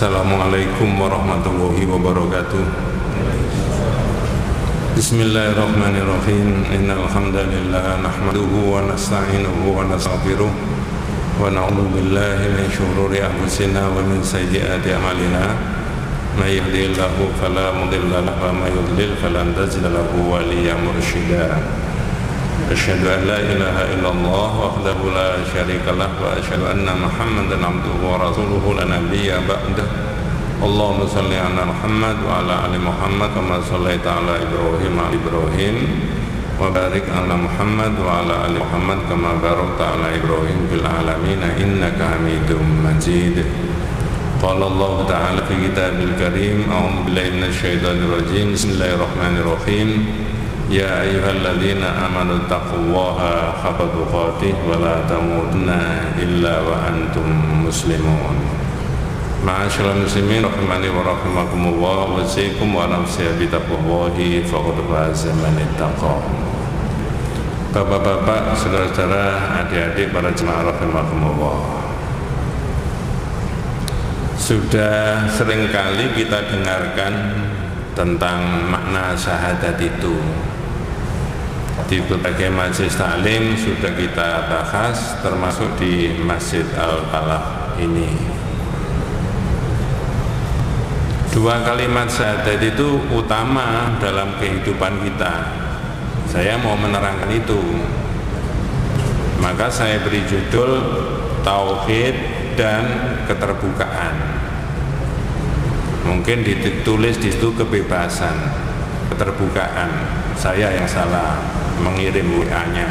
Assalamualaikum warahmatullahi wabarakatuh. Bismillahirrahmanirrahim. Innal hamdalillah nahmaduhu wa nasta'inuhu wa nastaghfiruh wa na'udzu billahi min shururi anfusina wa min sayyiati a'malina. May yahdihillahu fala mudilla lahu wa may yudlil falan tajida lahu waliyyan mursyida. Asyhadu an la ilaha illallah wahdahu la syarika lah wa asyhadu anna Muhammadan abduhu wa rasuluhu la nabiyya ba'dah. Allahumma shalli ala Muhammad wa ala ali Muhammad kama shallaita ala Ibrahim wa Ibrahim wa barik ala Muhammad wa ala ali Muhammad kama barakta ala Ibrahim fil alamin innaka Hamidum Majid. Qala Allah ta'ala fi kitabil karim a'udzu billahi minasyaitonir rajim. Bismillahirrahmanirrahim. Ya ayyuhalladzina amanu taqullaha haqqa tuqatih wa la tamutunna illa wa antum muslimun. Ma'asyiral muslimin rahimani wa rahimakumullah, wa usikum wa nafsi bi taqwallahi faqad faza man ittaqa. Bapak-bapak, saudara-saudara, adik-adik para jemaah rahimakumullah. Sudah seringkali kita dengarkan tentang makna syahadat itu. Di berbagai majelis taklim sudah kita bahas, termasuk di Masjid Al-Falah ini. Dua kalimat syahadat itu utama dalam kehidupan kita. Saya mau menerangkan itu. Maka saya beri judul Tauhid dan Keterbukaan. Mungkin ditulis di situ kebebasan, keterbukaan. Saya yang salah mengirim WA-nya.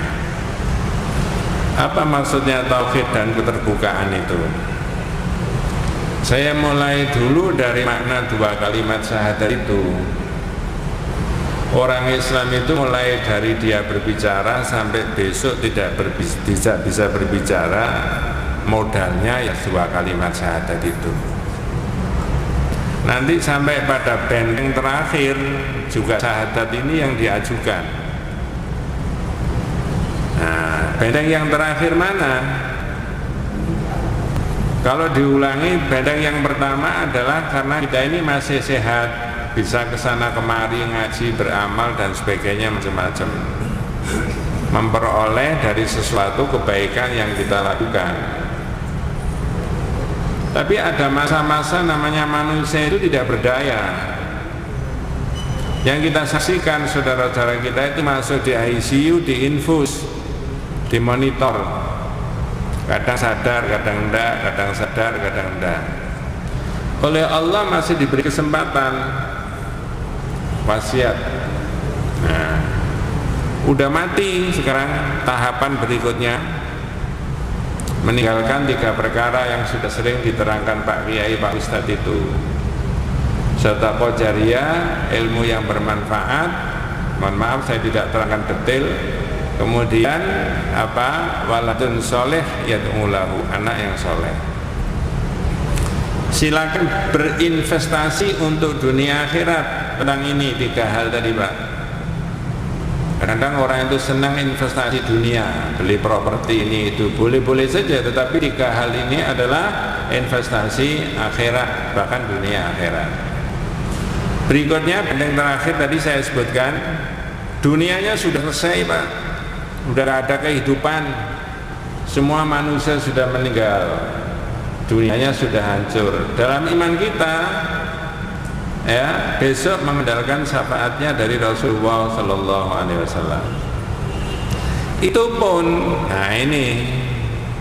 Apa maksudnya tauhid dan keterbukaan itu? Saya mulai dulu dari makna dua kalimat syahadat itu. Orang Islam itu mulai dari dia berbicara sampai besok tidak bisa berbicara, modalnya ya dua kalimat syahadat itu. Nanti sampai pada benteng terakhir juga syahadat ini yang diajukan. Nah, benteng yang terakhir mana? Kalau diulangi, benteng yang pertama adalah karena kita ini masih sehat, bisa kesana kemari ngaji, beramal dan sebagainya macam-macam, memperoleh dari sesuatu kebaikan yang kita lakukan. Tapi ada masa-masa namanya manusia itu tidak berdaya. Yang kita saksikan saudara-saudara kita itu masuk di ICU, di infus, di monitor. Kadang sadar, kadang enggak, kadang sadar, kadang enggak. Oleh Allah masih diberi kesempatan wasiat. Nah, udah mati sekarang tahapan berikutnya meninggalkan tiga perkara yang sudah sering diterangkan Pak Kiai, Pak Ustadz itu. Sedekah jariyah, ilmu yang bermanfaat. Mohon maaf saya tidak terangkan detail. Kemudian apa? Waladun soleh yad'u lahu, anak yang soleh. Silakan berinvestasi untuk dunia akhirat tentang ini tiga hal tadi Pak. Kadang orang itu senang investasi dunia, beli properti ini itu boleh-boleh saja, tetapi tiga hal ini adalah investasi akhirat, bahkan dunia akhirat. Berikutnya benteng terakhir tadi saya sebutkan, dunianya sudah selesai Pak, sudah ada kehidupan, semua manusia sudah meninggal, dunianya sudah hancur. Dalam iman kita, ya, besok mengandalkan syafaatnya dari Rasulullah Sallallahu Alaihi Wasallam. Itu pun, nah ini,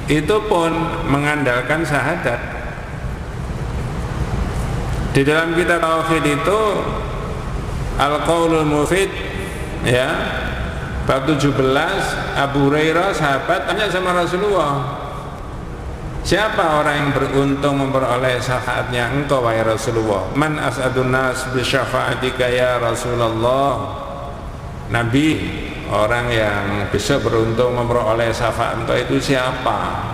itu pun mengandalkan syahadat. Di dalam kitab tauhid itu Al-Qaulul Mufid, ya, bab 17, Abu Hurairah sahabat tanya sama Rasulullah, siapa orang yang beruntung memperoleh syafaatnya engkau wahai Rasulullah? Man as'adun nas bi syafaatika ya Rasulullah. Nabi, orang yang bisa beruntung memperoleh syafaat engkau itu siapa?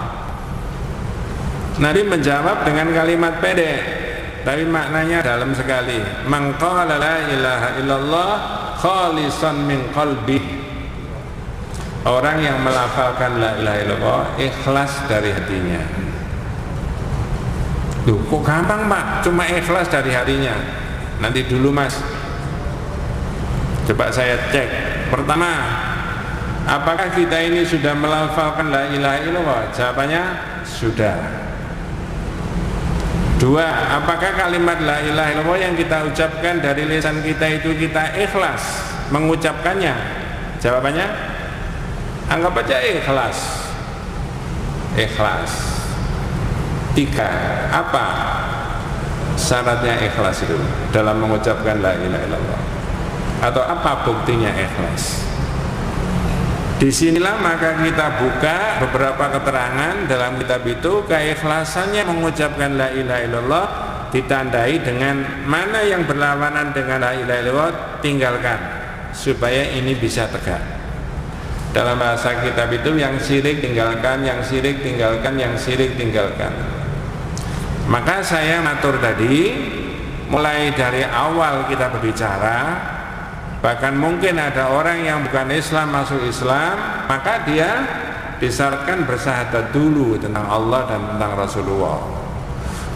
Nabi menjawab dengan kalimat pendek tapi maknanya dalam sekali. Man qala la ilaha illallah khalisan min qalbi. Orang yang melafalkan la ilaha illallah ikhlas dari hatinya. Loh, kok gampang Pak? Cuma ikhlas dari harinya. Nanti dulu Mas, coba saya cek. Pertama, apakah kita ini sudah melafalkan la ilaha illallah? Jawabannya sudah. Dua, apakah kalimat la ilaha illallah yang kita ucapkan dari lisan kita itu kita ikhlas mengucapkannya? Jawabannya, anggap aja ikhlas. Ikhlas. Tiga, apa syaratnya ikhlas itu dalam mengucapkan la ilaha illallah? Atau apa buktinya ikhlas? Disinilah maka kita buka beberapa keterangan dalam kitab itu. Keikhlasannya mengucapkan la ilaha illallah ditandai dengan mana yang berlawanan dengan la ilaha illallah tinggalkan, supaya ini bisa tegak. Dalam bahasa kitab itu yang syirik tinggalkan, yang syirik tinggalkan, yang syirik tinggalkan. Maka saya matur tadi, mulai dari awal kita berbicara, bahkan mungkin ada orang yang bukan Islam masuk Islam, maka dia disyaratkan bersyahadat dulu tentang Allah dan tentang Rasulullah.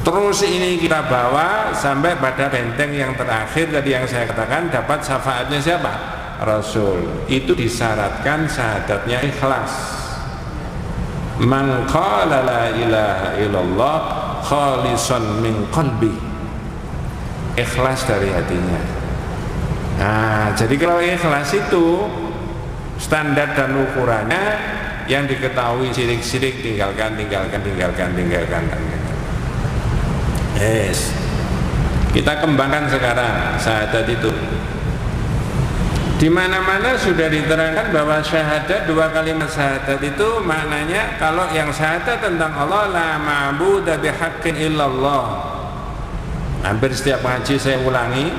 Terus ini kita bawa sampai pada benteng yang terakhir tadi yang saya katakan, dapat syafaatnya siapa? Rasul. Itu disyaratkan syahadatnya ikhlas. Man qala la ilaha illallah khalisan min qalbi, ikhlas dari hatinya. Nah, jadi kalau ikhlas itu standar dan ukurannya yang diketahui syirik-syirik tinggalkan. Yes. Kita kembangkan sekarang syahadat itu. Di mana-mana sudah diterangkan bahwa syahadat, dua kalimat syahadat itu maknanya, kalau yang syahadat tentang Allah, la ma'budu bihaqqin illallah. Hampir setiap ngaji saya ulangi,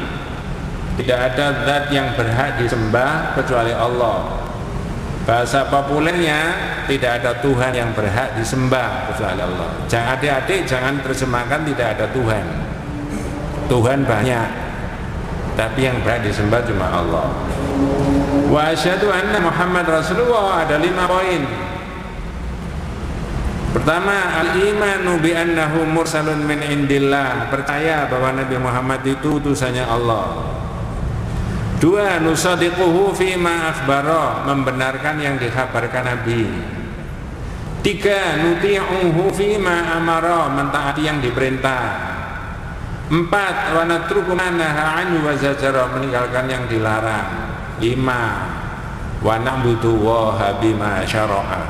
tidak ada zat yang berhak disembah kecuali Allah. Bahasa populernya, tidak ada Tuhan yang berhak disembah kecuali Allah. Jangan adik-adik, jangan terjemahkan tidak ada Tuhan. Tuhan banyak, tapi yang berhak disembah cuma Allah. Wa asyhadu anna Muhammad Rasulullah, ada 5 poin. Pertama, al-imanu bi annahu mursalun min indillah, percaya bahwa Nabi Muhammad itu utusannya Allah. Dua, nusadiquhu fima akhbara, membenarkan yang dikhabarkan Nabi. Tiga, nuti'uhu fima amara, mentaati yang diperintah. Empat, wa natruku ma nahaa anhu wa zajara, meninggalkan yang dilarang. Lima, wa na'budu waha bima syara'a,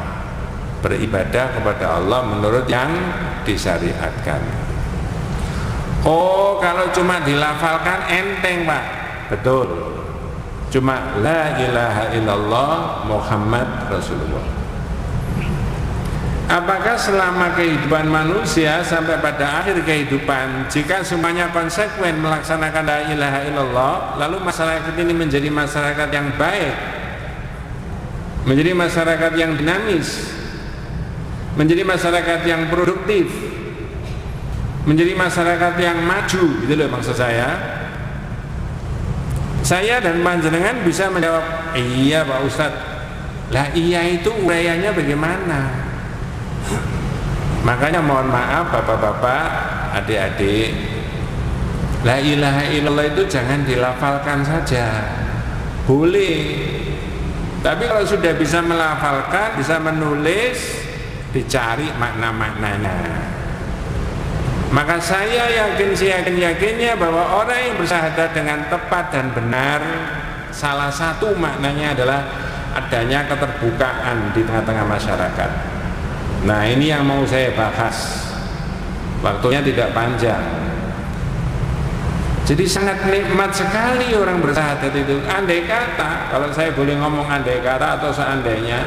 beribadah kepada Allah menurut yang disyariatkan. Oh, kalau cuma dilafalkan enteng Pak. Betul, cuma la ilaha illallah Muhammad Rasulullah. Apakah selama kehidupan manusia sampai pada akhir kehidupan, jika semuanya konsekuen melaksanakan la ilaha illallah, lalu masyarakat ini menjadi masyarakat yang baik, menjadi masyarakat yang dinamis, menjadi masyarakat yang produktif, menjadi masyarakat yang maju, gitu loh maksud saya. Saya dan panjenengan bisa menjawab, iya Pak Ustadz. Lah iya itu uraiannya bagaimana? Makanya mohon maaf bapak-bapak, adik-adik, la ilaha illallah itu jangan dilafalkan saja. Boleh, tapi kalau sudah bisa melafalkan, bisa menulis, dicari makna-maknanya. Maka saya yakinnya bahwa orang yang bersyahadat dengan tepat dan benar, salah satu maknanya adalah adanya keterbukaan di tengah-tengah masyarakat. Nah, ini yang mau saya bahas. Waktunya tidak panjang. Jadi sangat nikmat sekali orang bersyahadat itu. Andai kata, kalau saya boleh ngomong andai kata atau seandainya,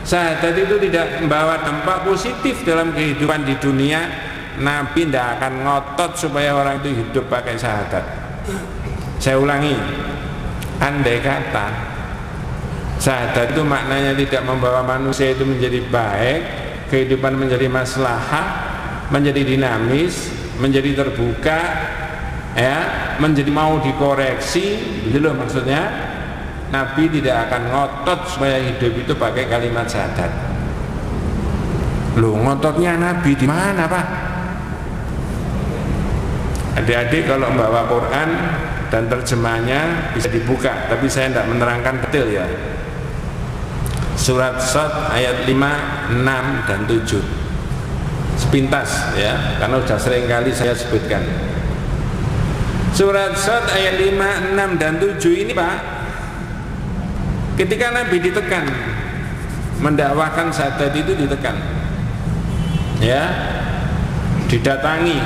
syahadat itu tidak membawa dampak positif dalam kehidupan di dunia, Nabi tidak akan ngotot supaya orang itu hidup pakai syahadat. Saya ulangi, andai kata syahadat itu maknanya tidak membawa manusia itu menjadi baik, kehidupan menjadi maslahah, menjadi dinamis, menjadi terbuka, ya, menjadi mau dikoreksi, gitu loh maksudnya. Nabi tidak akan ngotot supaya hidup itu pakai kalimat syahadat. Loh, ngototnya Nabi di mana Pak? Adik-adik kalau membawa Quran dan terjemahnya bisa dibuka, tapi saya tidak menerangkan detail ya. Surat Shad ayat 5, 6 dan 7. Sepintas ya, karena sudah sering kali saya sebutkan. Surat Shad ayat 5, 6 dan 7 ini Pak, ketika Nabi ditekan mendakwahkan syahadat itu ditekan. Ya, didatangi.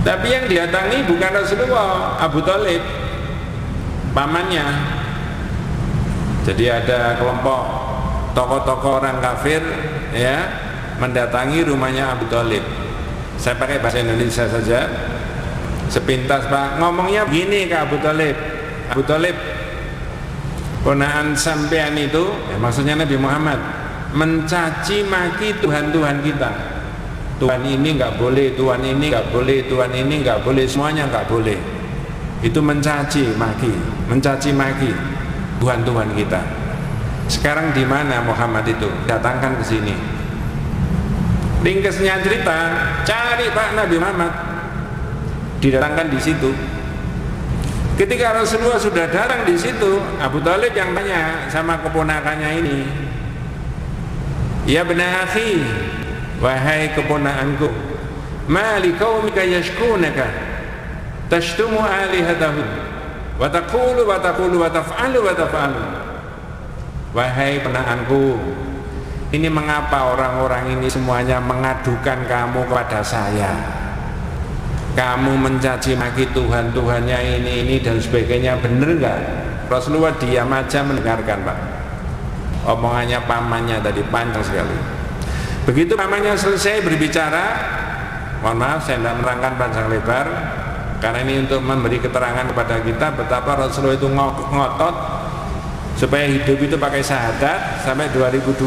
Tapi yang didatangi bukan Rasulullah, Abu Thalib, pamannya. Jadi ada kelompok tokoh-tokoh orang kafir ya mendatangi rumahnya Abu Thalib. Saya pakai bahasa Indonesia saja. Sepintas Pak, ngomongnya begini ke Abu Thalib. Abu Thalib, ponaan sampean itu, ya maksudnya Nabi Muhammad, mencaci maki Tuhan-Tuhan kita. Tuhan ini nggak boleh, Tuhan ini nggak boleh, Tuhan ini nggak boleh, semuanya nggak boleh. Itu mencaci maki Tuhan-Tuhan kita. Sekarang di mana Muhammad itu? Datangkan ke sini. Ringkesnya cerita, cari Pak Nabi Muhammad. Didatangkan di situ. Ketika Rasulullah sudah datang di situ, Abu Thalib yang tanya sama keponakannya ini, ya bena akhi, wahai keponakanku, ma li qaumika yashkunaka tashtumu alihatahum wa taqulu wa taqulu wa taf'alu wa taf'alu. Wahai ponakanku, ini mengapa orang-orang ini semuanya mengadukan kamu kepada saya? Kamu mencaci maki Tuhan-Tuhannya ini dan sebagainya, bener nggak? Rasulullah diam aja mendengarkan Pak. Omongannya pamannya tadi panjang sekali. Begitu pamannya selesai berbicara, mohon maaf saya tidak menerangkan panjang lebar, karena ini untuk memberi keterangan kepada kita betapa Rasulullah itu ngotot supaya hidup itu pakai syahadat. Sampai 2020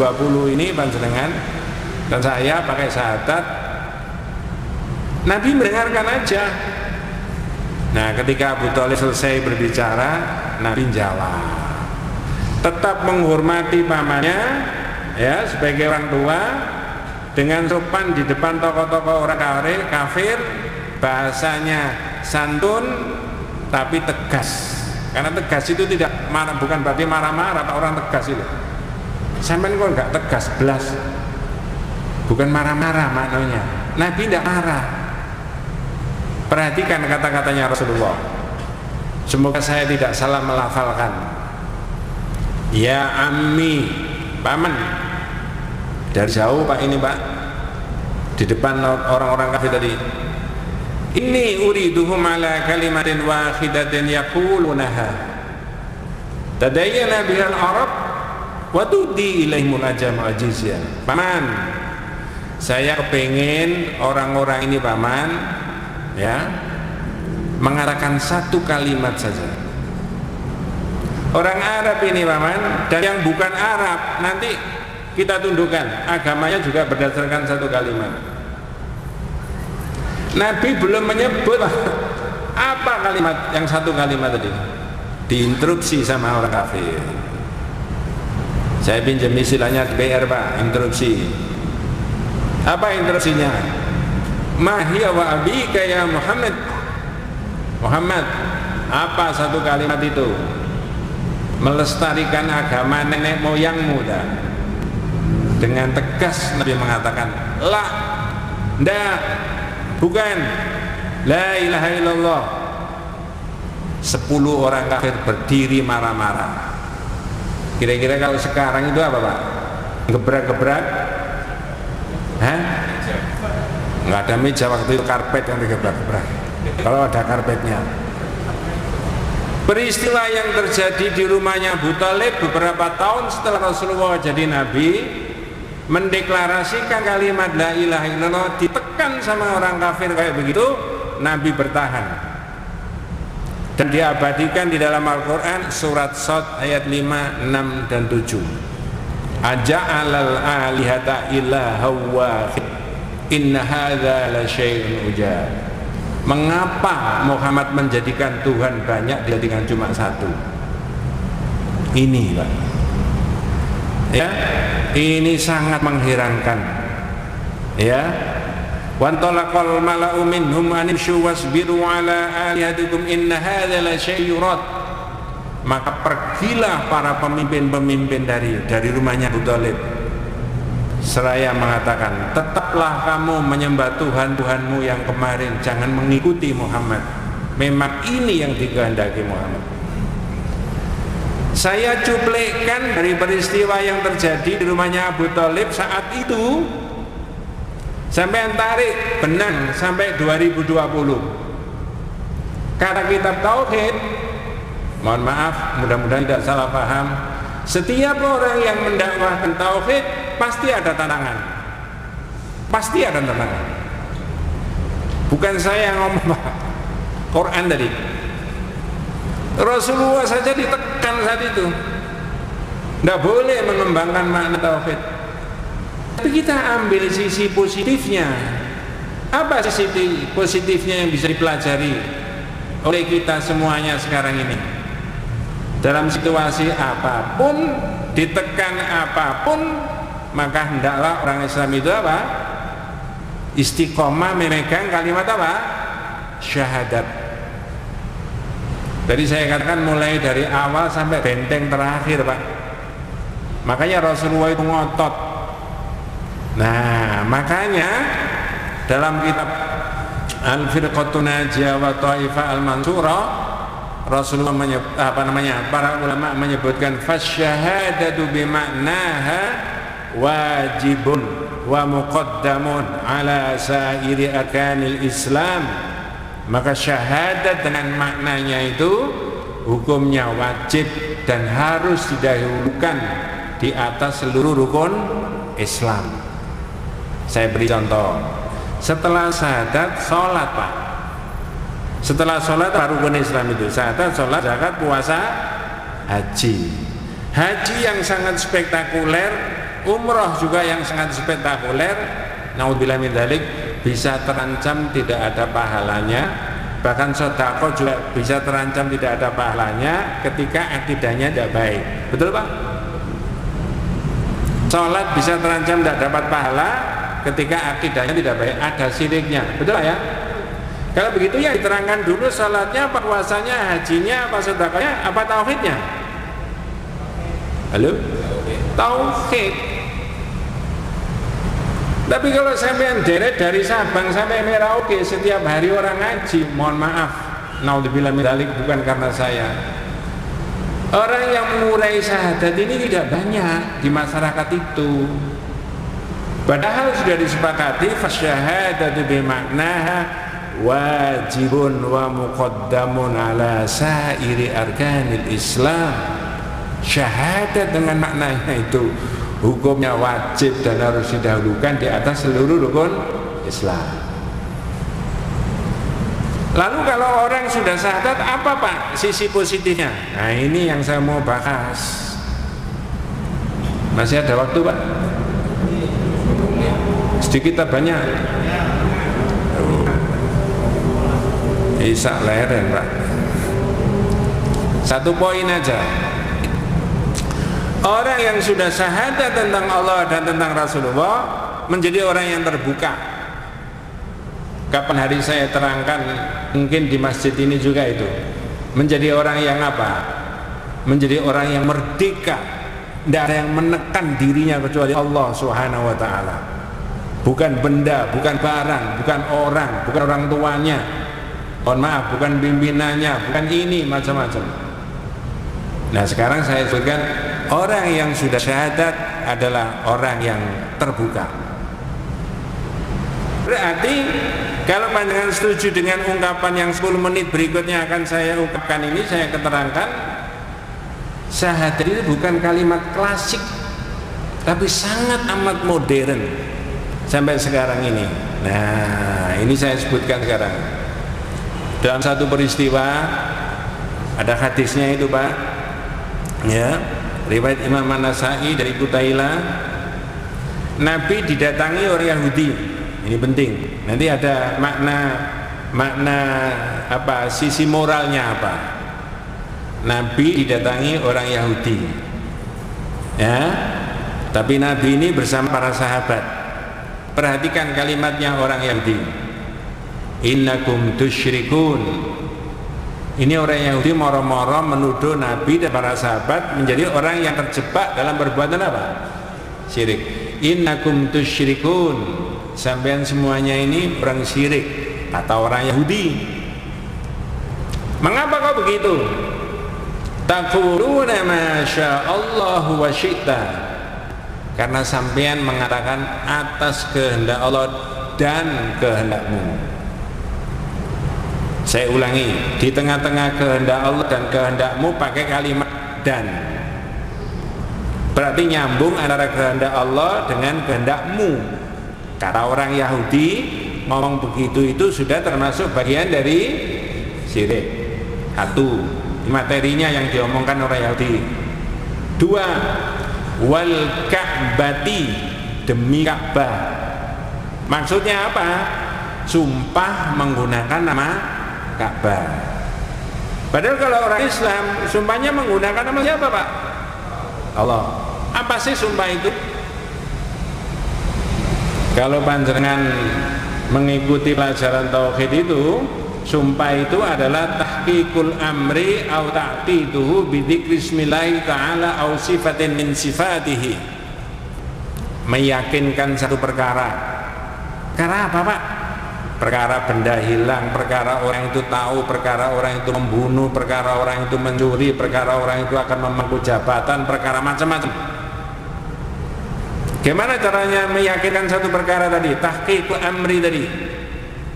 ini panjenengan dan saya pakai syahadat, Nabi mendengarkan aja. Nah ketika Abu Thalib selesai berbicara, Nabi jawab, tetap menghormati pamannya ya sebagai orang tua, dengan sopan di depan tokoh-tokoh orang kafir, bahasanya santun tapi tegas. Karena tegas itu tidak marah, bukan berarti marah-marah. Orang tegas itu sampean kok enggak tegas belas, bukan marah-marah maknanya. Nabi tidak marah. Perhatikan kata-katanya Rasulullah, semoga saya tidak salah melafalkan. Ya ammi, paman. Dari jauh Pak ini Pak, di depan orang-orang kafir tadi, inni uriduhum ala kalimatin wahidatin yaqulunaha tadayyana bihal arab wa tudi ilaihimul ajam ajizya. Paman, saya kepingin orang-orang ini paman ya mengarahkan satu kalimat saja. Orang Arab ini paman, dan yang bukan Arab nanti kita tundukkan, agamanya juga berdasarkan satu kalimat. Nabi belum menyebut apa kalimat yang satu kalimat tadi, diinstruksi sama orang kafir. Saya pinjam istilahnya PR Pak, instruksi. Apa instruksinya? Mahya wa abika ya Muhammad. Muhammad, apa satu kalimat itu? Melestarikan agama nenek moyangmu dah. Dengan tegas Nabi mengatakan, la, ndak, bukan, la ilaha illallah. 10 orang kafir berdiri marah-marah. Kira-kira kalau sekarang itu apa Pak? Gebrak-gebrak? Hah? Nggak ada meja waktu itu, karpet yang digebrak-gebrak. Kalau ada karpetnya. Peristiwa yang terjadi di rumahnya Abu Thalib beberapa tahun setelah Rasulullah jadi Nabi, mendeklarasikan kalimat la ilaha illallah, ditekan sama orang kafir kayak begitu, Nabi bertahan. Dan diabadikan di dalam Al-Quran surat Shad ayat 5, 6 dan 7. Aja'alal alihata ilaha wahid inna hadza la syai'un ujab. Mengapa Muhammad menjadikan Tuhan banyak dijadikan cuma satu? Ini Pak ya, ini sangat mengherankan ya. Wantalaqal mala'u minhum animshu wasbiru ala alihatikum inna hadza la syai'un yurad. Maka pergilah para pemimpin-pemimpin dari rumahnya Abu Thalib seraya mengatakan, tetaplah kamu menyembah Tuhan-Tuhanmu yang kemarin, jangan mengikuti Muhammad. Memang ini yang dikehendaki Muhammad. Saya cuplikan dari peristiwa yang terjadi di rumahnya Abu Thalib saat itu, sampai tarik benang sampai 2020. Kata kitab Tauhid, mohon maaf, mudah-mudahan tidak salah paham, setiap orang yang mendakwahkan Tauhid pasti ada tantangan. Pasti ada tantangan. Bukan saya yang ngomong, Pak. Quran tadi. Rasulullah saja ditekan saat itu. Tidak boleh mengembangkan makna Tauhid. Tapi kita ambil sisi positifnya. Apa sisi positifnya yang bisa dipelajari oleh kita semuanya sekarang ini? Dalam situasi apapun, ditekan apapun, maka hendaklah orang Islam itu apa? Istiqomah memegang kalimat apa? Syahadat. Jadi saya katakan mulai dari awal sampai benteng terakhir, Pak. Makanya Rasulullah itu ngotot. Nah, makanya dalam kitab Al-Firqatun Najiyah wa Taifah Al-Mansurah, Rasulullah para ulama menyebutkan fasyahadatu bimaknaha wajibun wa muqaddamun ala sairi arkanil Islam. Maka syahadat dengan maknanya itu hukumnya wajib dan harus didahulukan di atas seluruh rukun Islam. Saya beri contoh. Setelah syahadat, sholat, Pak. Setelah sholat baru rukun Islam itu. Syahadat, sholat, zakat, puasa, haji. Haji yang sangat spektakuler, umroh juga yang sangat spektakuler. Naudzubillah min dzalik, bisa terancam tidak ada pahalanya. Bahkan sedekah juga bisa terancam tidak ada pahalanya ketika akidahnya tidak baik. Betul, Pak? Sholat bisa terancam tidak dapat pahala ketika akidahnya tidak baik, ada syiriknya. Betul ya? Kalau begitu ya diterangkan dulu sholatnya, apa puasanya, hajinya, apa sedekahnya, apa tauhidnya? Halo? Tauhid. Tapi kalau sampean deret dari Sabang sampai Merauke setiap hari orang ngaji, mohon maaf, naudzubillah min dzalik, bukan karena saya. Orang yang mengurai syahadat ini tidak banyak di masyarakat itu. Padahal sudah disepakati fasyahadatu bimaknaha wajibun wa muqaddamun ala sairi arkanil Islam. Syahadat dengan maknanya itu hukumnya wajib dan harus didahulukan di atas seluruh rukun Islam. Lalu kalau orang sudah syahadat, apa Pak sisi positifnya? Nah ini yang saya mau bahas. Masih ada waktu, Pak? Sedikit atau banyak? Isak leren, Pak. Satu poin aja. Orang yang sudah syahadat tentang Allah dan tentang Rasulullah menjadi orang yang terbuka. Kapan hari saya terangkan, mungkin di masjid ini juga itu. Menjadi orang yang apa? Menjadi orang yang merdeka. Tidak ada yang menekan dirinya kecuali Allah Subhanahu wa ta'ala. Bukan benda, bukan barang, bukan orang, bukan orang tuanya. Mohon maaf, bukan pimpinannya, bukan ini, macam-macam. Nah sekarang saya sebutkan, orang yang sudah syahadat adalah orang yang terbuka. Berarti kalau pandangan setuju dengan ungkapan yang 10 menit berikutnya akan saya ungkapkan ini, saya keterangkan, syahadat itu bukan kalimat klasik, tapi sangat amat modern sampai sekarang ini. Nah ini saya sebutkan sekarang. Dalam satu peristiwa ada hadisnya itu, Pak, ya, riwayat Imam An-Nasa'i dari Qutailah, Nabi didatangi orang Yahudi. Ini penting, nanti ada makna apa, sisi moralnya apa. Nabi didatangi orang Yahudi, ya, tapi Nabi ini bersama para sahabat. Perhatikan kalimatnya orang Yahudi. Innakum tusyrikun. Ini orang Yahudi moro-moro menuduh Nabi dan para sahabat menjadi orang yang terjebak dalam perbuatan apa? Syirik. Innakum tusyrikun. Sampean semuanya ini orang syirik, kata orang Yahudi. Mengapa kau begitu? Taquluna ma sya'allahu wa syi'ta. Karena sampean mengatakan atas kehendak Allah dan kehendakmu. Saya ulangi, di tengah-tengah kehendak Allah dan kehendakmu pakai kalimat dan. Berarti nyambung antara kehendak Allah dengan kehendakmu. Kata orang Yahudi, ngomong begitu itu sudah termasuk bagian dari syirik. Satu, materinya yang diomongkan orang Yahudi. Dua, wal ka'bati, demi Ka'bah. Maksudnya apa? Sumpah menggunakan nama Ka'bah. Padahal kalau orang Islam sumpahnya menggunakan nama siapa, Pak? Allah. Apa sih sumpah itu? Kalau panjenengan mengikuti pelajaran tauhid itu, sumpah itu adalah tahqiqul amri au ta'tiduhu bi dzikri ismillahi ta'ala au sifatin min sifatihi. Meyakinkan satu perkara. Perkara apa, Pak? Perkara benda hilang, perkara orang itu tahu, perkara orang itu membunuh, perkara orang itu mencuri, perkara orang itu akan memangku jabatan, perkara macam-macam. Gimana caranya meyakinkan satu perkara tadi? Tahqiqul amri tadi.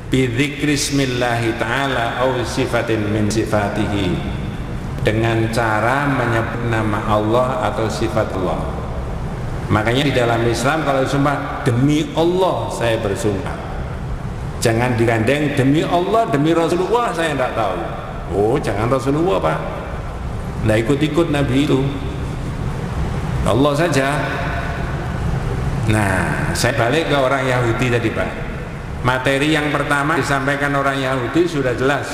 Bidzikri ismillahi ta'ala au sifatin min sifatihi. Dengan cara menyebut nama Allah atau sifat Allah. Makanya di dalam Islam kalau sumpah demi Allah saya bersumpah. Jangan digandeng demi Allah, demi Rasulullah saya tidak tahu. Oh, jangan Rasulullah, Pak. Nah, ikut-ikut Nabi itu. Allah saja. Nah, saya balik ke orang Yahudi tadi, Pak. Materi yang pertama disampaikan orang Yahudi sudah jelas.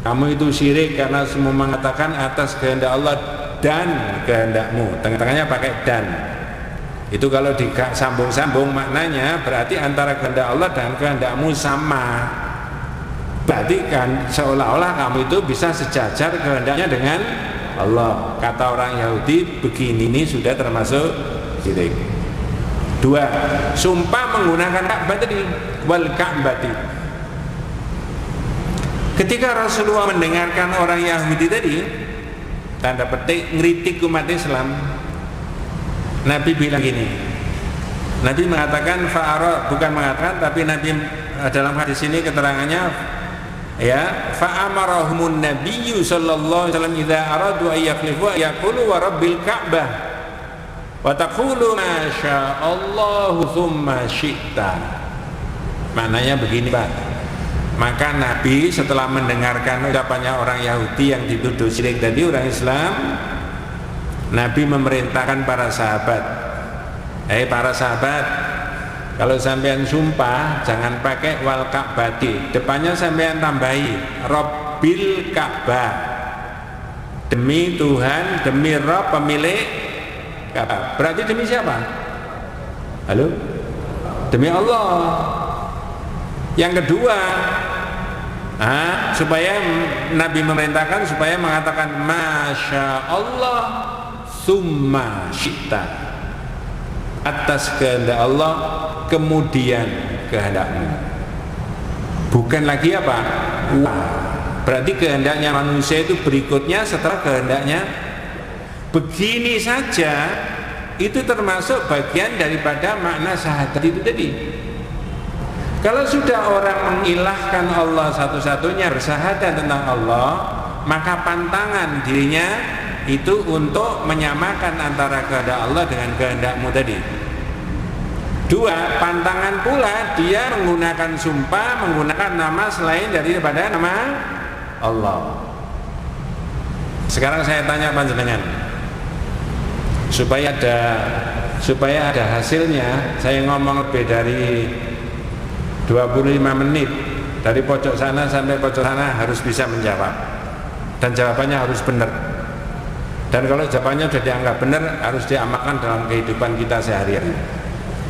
Kamu itu syirik karena semua mengatakan atas kehendak Allah dan kehendakmu. Tengah-tengahnya pakai dan. Itu kalau disambung-sambung maknanya berarti antara kehendak Allah dan kehendakmu sama. Berarti kan seolah-olah kamu itu bisa sejajar kehendaknya dengan Allah. Kata orang Yahudi begini ini sudah termasuk syirik. Dua, sumpah menggunakan Ka'bah tadi, wal Ka'bati. Ketika Rasulullah mendengarkan orang Yahudi tadi, tanda petik ngeritik umat Islam, Nabi bilang gini. Nabi mengatakan bukan mengatakan, tapi Nabi dalam hadis ini keterangannya ya, fa'amarahumun nabiyyu sallallahu alaihi wasallam idza aradu ay yakhlifu yaqulu wa rabbil ka'bah wa taqulu ma sya'allahu tsumma syi'ta. Maknanya begini, Pak. Maka Nabi setelah mendengarkan ucapannya orang Yahudi yang dituduh syirik tadi, orang Islam, Nabi memerintahkan para sahabat, para sahabat, kalau sampean sumpah jangan pakai wal ka'bati, depannya sampean tambahi Rabbil Ka'bah, demi Tuhan, demi Rabb pemilik Ka'bah. Berarti demi siapa? Halo? Demi Allah. Yang kedua, supaya Nabi memerintahkan supaya mengatakan Masya Allah summa syi'ta, atas kehendak Allah kemudian kehendakmu. Bukan lagi apa? Berarti kehendaknya manusia itu berikutnya setelah kehendaknya. Begini saja itu termasuk bagian daripada makna syahadat itu tadi. Kalau sudah orang mengilahkan Allah satu-satunya, bersyahadat tentang Allah, maka pantangan dirinya itu untuk menyamakan antara kehendak Allah dengan kehendakmu tadi. Dua, pantangan pula dia menggunakan sumpah, menggunakan nama selain daripada nama Allah. Sekarang saya tanya panjenengan, supaya ada hasilnya, saya ngomong lebih dari 25 menit, dari pojok sana sampai pojok sana harus bisa menjawab, dan jawabannya harus benar. Dan kalau jawabannya sudah dianggap benar, harus diamalkan dalam kehidupan kita sehari-hari.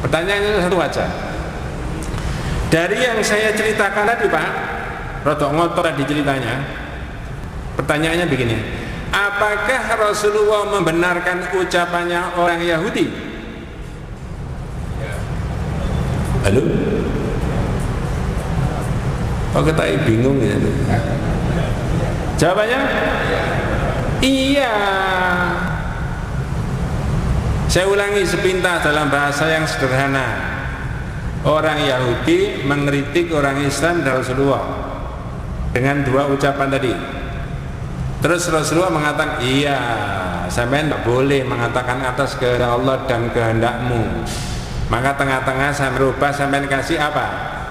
Pertanyaannya satu aja. Dari yang saya ceritakan tadi Pak, rodok ngotor tadi ceritanya. Pertanyaannya begini, apakah Rasulullah membenarkan ucapannya orang Yahudi? Halo? Oh kita bingung ya. Jawabannya? Iya. Saya ulangi sepintas dalam bahasa yang sederhana. Orang Yahudi mengkritik orang Islam dan Rasulullah dengan dua ucapan tadi. Terus Rasulullah mengatakan, iya, sampean tidak boleh mengatakan atas kehendak Allah dan kehendakmu. Maka tengah-tengah saya merubah, sampean kasih apa?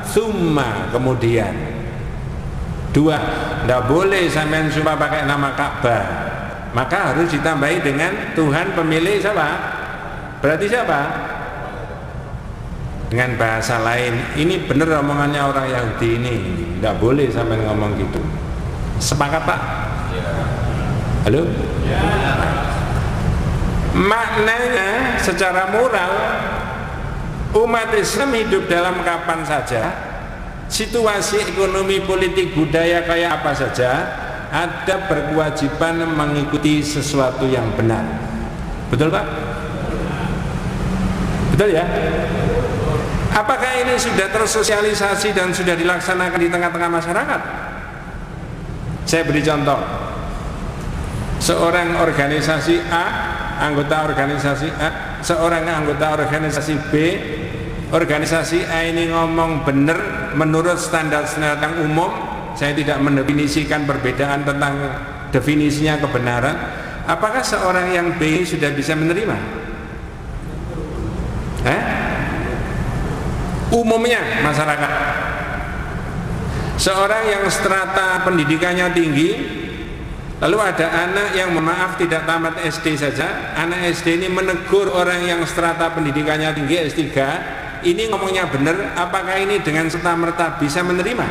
Summa, kemudian. Dua, tidak boleh sampean sumpah pakai nama Ka'bah. Maka harus ditambahi dengan Tuhan pemilik siapa? Berarti siapa? Dengan bahasa lain, ini benar omongannya orang Yahudi ini, tidak boleh sampean ngomong gitu. Sepakat Pak? Halo? Ya. Maknanya secara moral umat Islam hidup dalam kapan saja, situasi ekonomi, politik, budaya kayak apa saja, ada berkewajiban mengikuti sesuatu yang benar. Betul Pak? Betul ya? Apakah ini sudah tersosialisasi dan sudah dilaksanakan di tengah-tengah masyarakat? Saya beri contoh. Seorang organisasi A, anggota organisasi A, seorang anggota organisasi B, organisasi A ini ngomong benar menurut standar-standar yang umum. Saya tidak mendefinisikan perbedaan tentang definisinya kebenaran. Apakah seorang yang B sudah bisa menerima? Umumnya masyarakat. Seorang yang strata pendidikannya tinggi, lalu ada anak yang maaf tidak tamat SD saja, anak SD ini menegur orang yang strata pendidikannya tinggi S3, ini ngomongnya benar, apakah ini dengan serta-merta bisa menerima?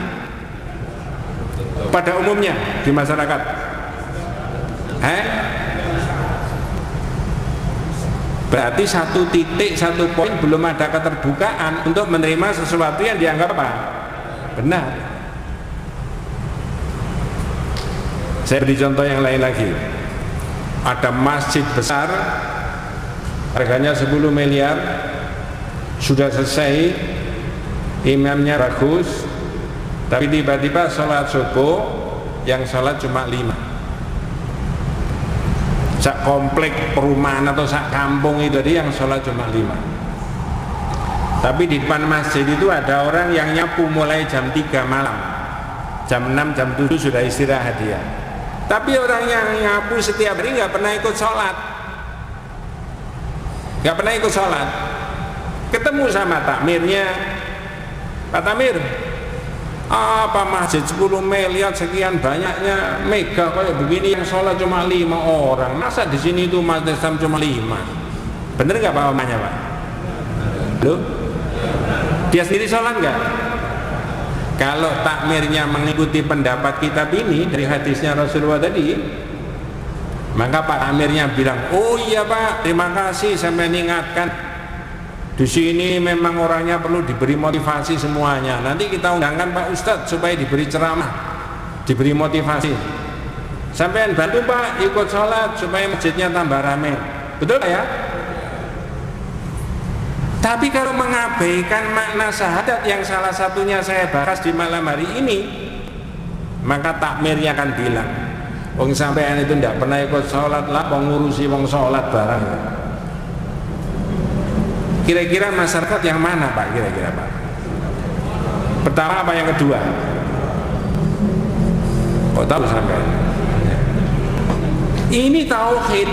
Pada umumnya di masyarakat. Berarti satu titik, satu poin belum ada keterbukaan untuk menerima sesuatu yang dianggap apa? Benar. Saya beri contoh yang lain lagi. Ada masjid besar, harganya 10 miliar, sudah selesai, imamnya bagus, tapi tiba-tiba sholat subuh yang sholat cuma 5. Sak komplek perumahan atau sak kampung itu tadi yang sholat cuma 5. Tapi di depan masjid itu ada orang yang nyapu mulai jam 3 malam, jam 6, jam 7 sudah istirahat dia. Tapi orang yang nyapu setiap hari nggak pernah ikut sholat, nggak pernah ikut sholat. Ketemu sama takmirnya, Pak Tamir, apa masjid 10 miliar sekian banyaknya mega kayak begini yang sholat cuma 5 orang, masa di sini itu umat Islam cuma 5? Bener nggak Pak omanya Pak? Loh? Dia sendiri sholat nggak? Kalau takmirnya mengikuti pendapat kitab ini dari hadisnya Rasulullah tadi, maka Pak takmirnya bilang, oh iya Pak, terima kasih sampai mengingatkan. Di sini memang orangnya perlu diberi motivasi semuanya. Nanti kita undangkan Pak Ustadz supaya diberi ceramah, diberi motivasi. Sampean bantu Pak ikut sholat supaya masjidnya tambah ramai. Betul Pak ya? Tapi kalau mengabaikan makna syahadat yang salah satunya saya bahas di malam hari ini, maka takmirnya akan bilang, wong sampean itu tidak pernah ikut sholat lah, pengurusi wong sholat barang. Kira-kira masyarakat yang mana Pak? Kira-kira Pak? Pertama apa yang kedua? Oh tahu sampai. Ini tauhid,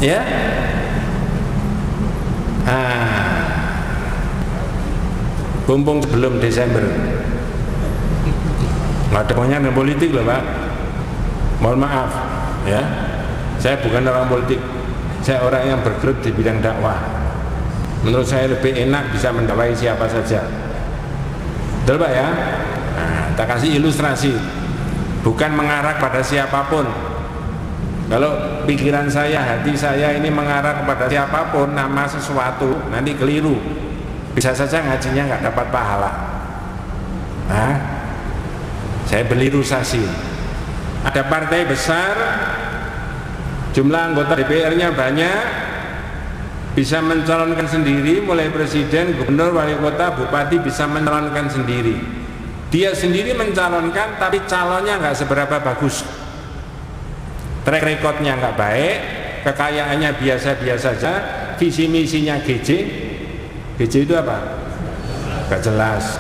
ya. Bumbung sebelum Desember. Nggak ada hubungannya dengan politik loh Pak. Mohon maaf, ya. Saya bukan orang politik. Saya orang yang bergelut di bidang dakwah. Menurut saya lebih enak bisa mendakwai siapa saja. Betul Pak ya? Nah, kita kasih ilustrasi. Bukan mengarah pada siapapun. Kalau pikiran saya, hati saya ini mengarah kepada siapapun, nama sesuatu, nanti keliru. Bisa saja ngajinya nggak dapat pahala. Nah, saya belirisasi. Ada partai besar, jumlah anggota DPR-nya banyak, bisa mencalonkan sendiri, mulai presiden, gubernur, wali kota, bupati bisa mencalonkan sendiri. Dia sendiri mencalonkan, tapi calonnya nggak seberapa bagus. Track recordnya nggak baik, kekayaannya biasa-biasa saja, visi misinya GJ itu apa? Nggak jelas.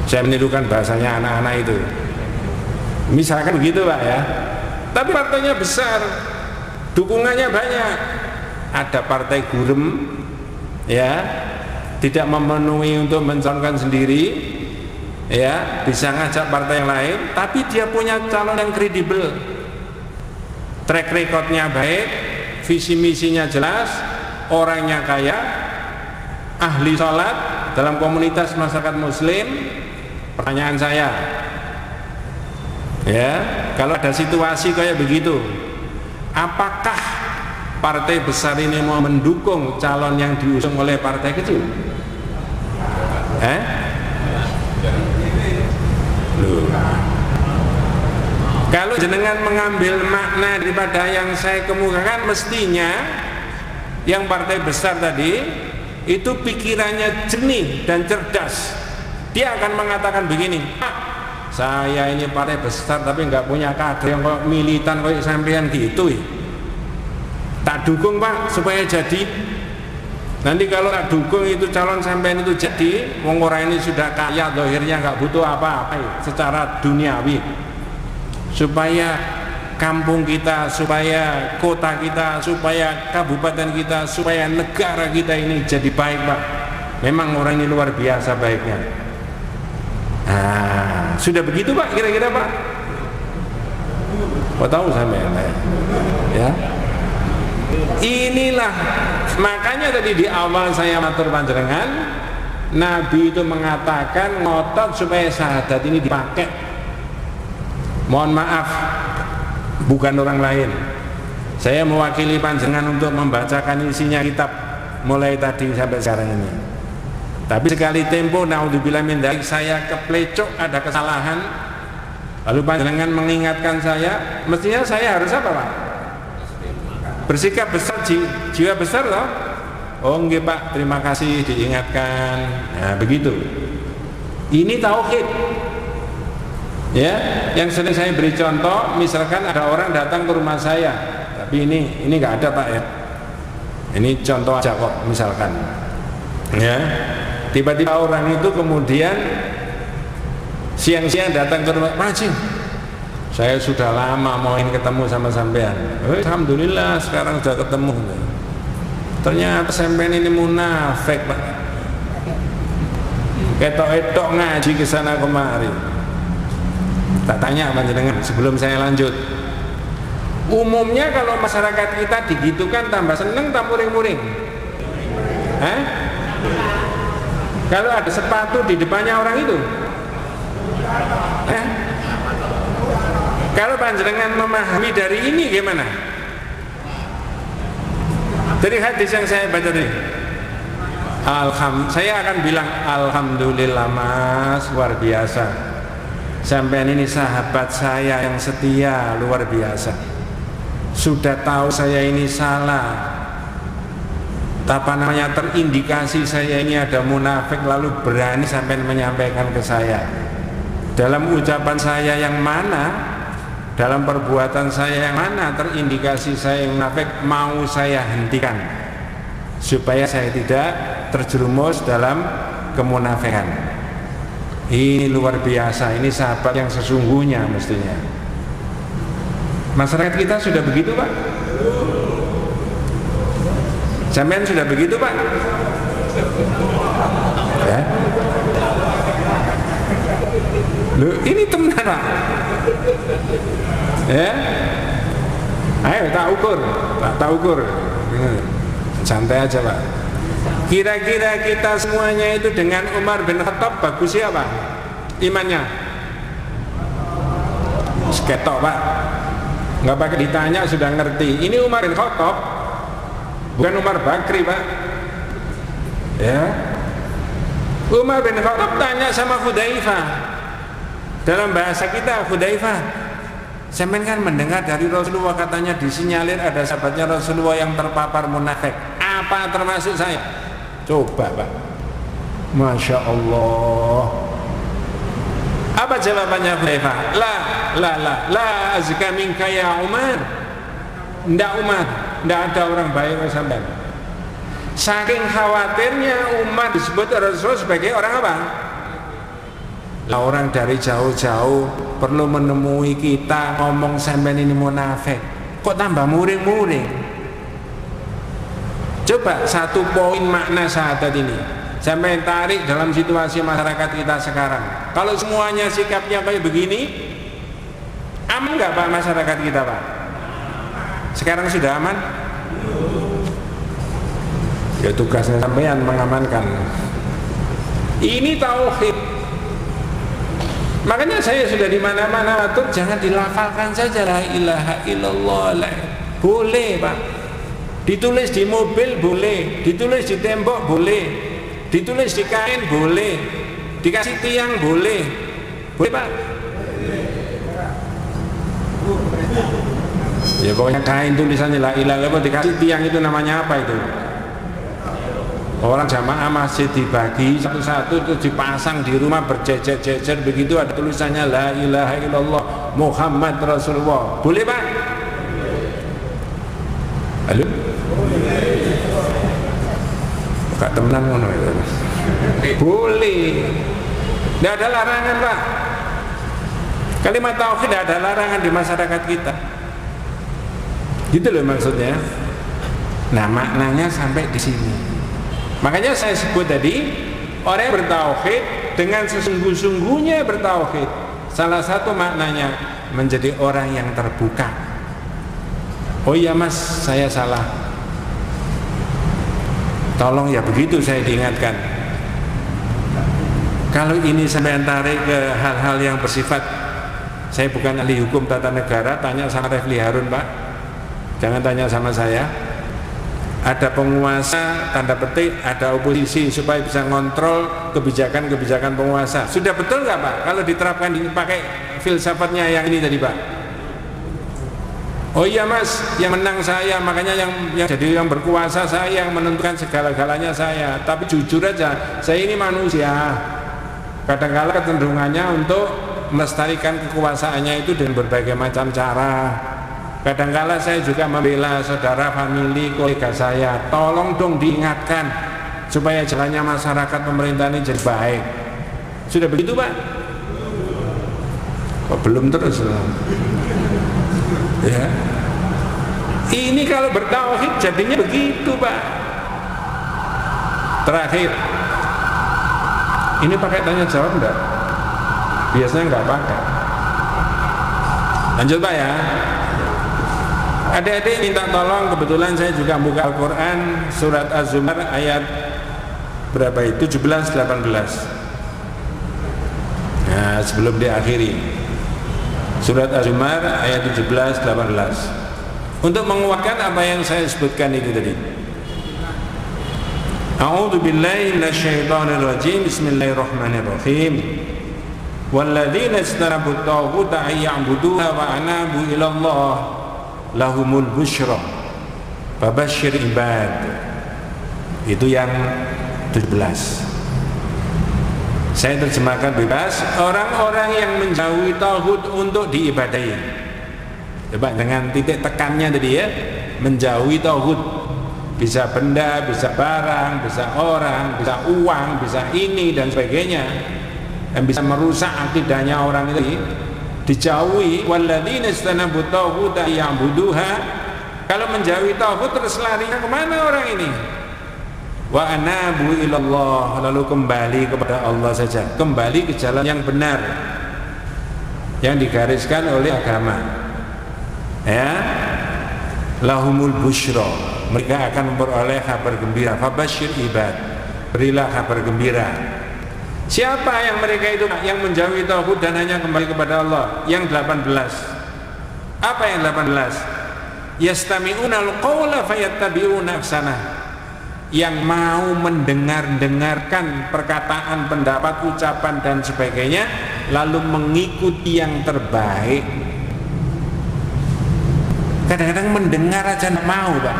Saya menirukan bahasanya anak-anak itu. Misalkan begitu Pak ya. Tapi partainya besar, dukungannya banyak. Ada partai gurem, ya, tidak memenuhi untuk mencalonkan sendiri, ya, bisa ngajak partai yang lain, tapi dia punya calon yang kredibel, track recordnya baik, visi misinya jelas, orangnya kaya, ahli sholat dalam komunitas masyarakat muslim. Pertanyaan saya, ya, kalau ada situasi kayak begitu, apakah partai besar ini mau mendukung calon yang diusung oleh partai kecil? Loh. Kalau jenengan mengambil makna daripada yang saya kemukakan, mestinya yang partai besar tadi itu pikirannya jernih dan cerdas. Dia akan mengatakan begini, Pak, saya ini partai besar tapi nggak punya kader yang kok militan kayak sampean gitu ya. Tak dukung Pak supaya jadi. Nanti kalau tak dukung itu calon sampean itu jadi, wong orang ini sudah kaya, zahirnya nggak butuh apa-apa secara duniawi. Supaya kampung kita, supaya kota kita, supaya kabupaten kita, supaya negara kita ini jadi baik Pak. Memang orang ini luar biasa baiknya. Nah, sudah begitu Pak kira-kira Pak? Kau tahu sampean ya? Inilah makanya tadi di awal saya matur panjenengan, Nabi itu mengatakan ngotot supaya syahadat ini dipakai. Mohon maaf, bukan orang lain. Saya mewakili panjenengan untuk membacakan isinya kitab mulai tadi sampai sekarang ini. Tapi sekali tempo, naudzubillah min dzalik, saya keplecok ada kesalahan. Lalu panjenengan mengingatkan saya, mestinya saya harus apa Pak? Bersikap besar, jiwa besar loh. Oh nggih Pak, terima kasih diingatkan. Nah begitu. Ini tauhid. Ya, yang sering saya beri contoh, misalkan ada orang datang ke rumah saya, tapi ini nggak ada Pak ya. Ini contoh aja kok, misalkan. Ya, tiba-tiba orang itu kemudian siang-siang datang ke rumah, Pak Haji, saya sudah lama mau ingin ketemu sama sampean. Alhamdulillah sekarang sudah ketemu. Ternyata sampean ini munafik Pak. Ketok-etok ngaji ke sana kemari. Tak tanya panjenengan sebelum saya lanjut. Umumnya kalau masyarakat kita digitukan tambah seneng, tambah muring-muring. Kalau ada sepatu di depannya orang itu, kalau panjenengan memahami dari ini gimana? Dari hadis yang saya baca tadi, saya akan bilang alhamdulillah Mas, luar biasa. Sampean ini sahabat saya yang setia, luar biasa. Sudah tahu saya ini salah, terindikasi saya ini ada munafik, lalu berani sampai menyampaikan ke saya. Dalam ucapan saya yang mana, dalam perbuatan saya yang mana terindikasi saya yang munafik, mau saya hentikan supaya saya tidak terjerumus dalam kemunafikan. Ini luar biasa, ini sahabat yang sesungguhnya mestinya. Masyarakat kita sudah begitu Pak? Sampean sudah begitu Pak? Ya. Loh, ini teman Pak. Ya. Ayo tak ukur. Santai aja Pak. Kira-kira kita semuanya itu dengan Umar bin Khattab bagus siapa imannya? Seketok Pak. nggak pakai ditanya sudah ngerti. Ini Umar bin Khattab, bukan Umar Bakri, Pak. Ya, Umar bin Khattab tanya sama Hudzaifah. Dalam bahasa kita, Hudzaifah, sampean kan mendengar dari Rasulullah katanya disinyalir ada sahabatnya Rasulullah yang terpapar munafik. Apa termasuk saya? Coba, Pak. Masya Allah. Apa jawabannya Hudzaifah? La azka minka ya Umar. Ndak Umar, ndak ada orang baik sampean. Saking khawatirnya Umar disebut Rasul sebagai orang apa? Lah orang dari jauh-jauh perlu menemui kita ngomong sampean ini munafik. Kok tambah muring-muring? Coba satu poin makna syahadat ini sampai tarik dalam situasi masyarakat kita sekarang. Kalau semuanya sikapnya kayak begini, aman nggak Pak masyarakat kita, Pak? Sekarang sudah aman? Ya tugasnya sampean mengamankan. Ini tauhid. Makanya saya sudah di mana-mana atur jangan dilafalkan saja la ilaha illallah. Boleh, Pak. Ditulis di mobil boleh, ditulis di tembok boleh, ditulis di kain boleh, dikasih tiang boleh. Boleh, Pak? Ya pokoknya kain tulisannya la ilaha illallah, dikasih tiang itu namanya apa itu? Orang jamaah masjid dibagi satu-satu itu dipasang di rumah berjejer-jejer begitu ada tulisannya la ilaha illallah Muhammad Rasulullah. Boleh, Pak? Halo? Kak temenan ngono itu. Boleh. Tidak ada larangan, Pak. Kalimat tauhid tidak ada larangan di masyarakat kita. Gitu loh maksudnya. Nah, maknanya sampai di sini. Makanya saya sebut tadi orang yang bertauhid dengan sesungguh-sungguhnya bertauhid. Salah satu maknanya menjadi orang yang terbuka. Oh iya Mas, saya salah. Tolong ya begitu saya diingatkan. Kalau ini sampai tarik ke hal-hal yang bersifat, saya bukan ahli hukum tata negara, tanya sama Refli Harun, Pak. Jangan tanya sama saya. Ada penguasa, tanda petik, ada oposisi supaya bisa ngontrol kebijakan-kebijakan penguasa. Sudah betul nggak, Pak? Kalau diterapkan dipakai filsafatnya yang ini tadi, Pak. Oh iya Mas, yang menang saya, makanya yang jadi yang berkuasa saya, yang menentukan segala-galanya saya. Tapi jujur aja, saya ini manusia. Kadang-kala kecenderungannya untuk melestarikan kekuasaannya itu dengan berbagai macam cara. Kadang-kala saya juga membela saudara, famili, kolega saya. Tolong dong diingatkan supaya jalannya masyarakat pemerintahan ini jadi baik. Sudah begitu, Pak? Kok belum terus? Ya. Ini kalau bertauhid jadinya begitu, Pak. Terakhir, ini pakai tanya jawab enggak? Biasanya enggak pakai. Lanjut, Pak ya. Adik-adik minta tolong, kebetulan saya juga buka Al-Quran surat Az-Zumar ayat berapa itu? 17-18. Nah, sebelum diakhiri surat Az-Zumar ayat 17-18 untuk menguatkan apa yang saya sebutkan itu tadi. A'udzu billahi minasyaitonir rajim. Bismillahirrahmanirrahim. Walladzina istarabut taghuta ayya'buduha wa anabu ilallah lahumul busyra fabasyir ibad. Itu yang 17. Saya terjemahkan bebas, orang-orang yang menjauhi tauhid untuk diibadahi. Coba dengan titik tekannya tadi ya, menjauhi tauhid. Bisa benda, bisa barang, bisa orang, bisa uang, bisa ini dan sebagainya yang bisa merusak akidahnya orang itu dijauhi. Walladzina istanabu tauhuda ya'buduha. Kalau menjauhi tauhid terus larinya kemana orang ini? Wa anabu ilallah, lalu kembali kepada Allah saja, kembali ke jalan yang benar yang digariskan oleh agama. Ya, lahumul busyra, mereka akan memperoleh kabar gembira. Fabasyir ibad, berilah kabar gembira. Siapa yang mereka itu yang menjauhi tauhid dan hanya kembali kepada Allah? Yang 18. Apa yang 18? Yastami'una al-qawla fayattabi'una ahsanah. Yang mau mendengarkan perkataan, pendapat, ucapan dan sebagainya, lalu mengikuti yang terbaik. Kadang-kadang mendengar aja nggak mau, Pak.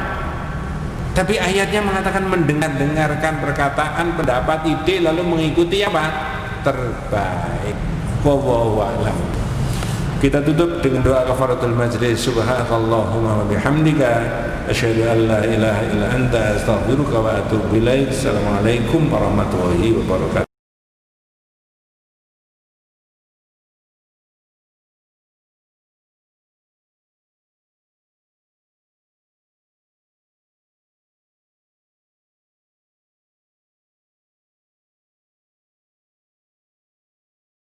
Tapi ayatnya mengatakan mendengarkan perkataan, pendapat, ide, lalu mengikuti apa? Terbaik. Wallahu a'lam. Kita tutup dengan doa kafaratul majlis. Subhanakallahumma wa bihamdika asyhadu an la ilaha illa anta astaghfiruka wa atubu ilaik. Assalamualaikum warahmatullahi wabarakatuh.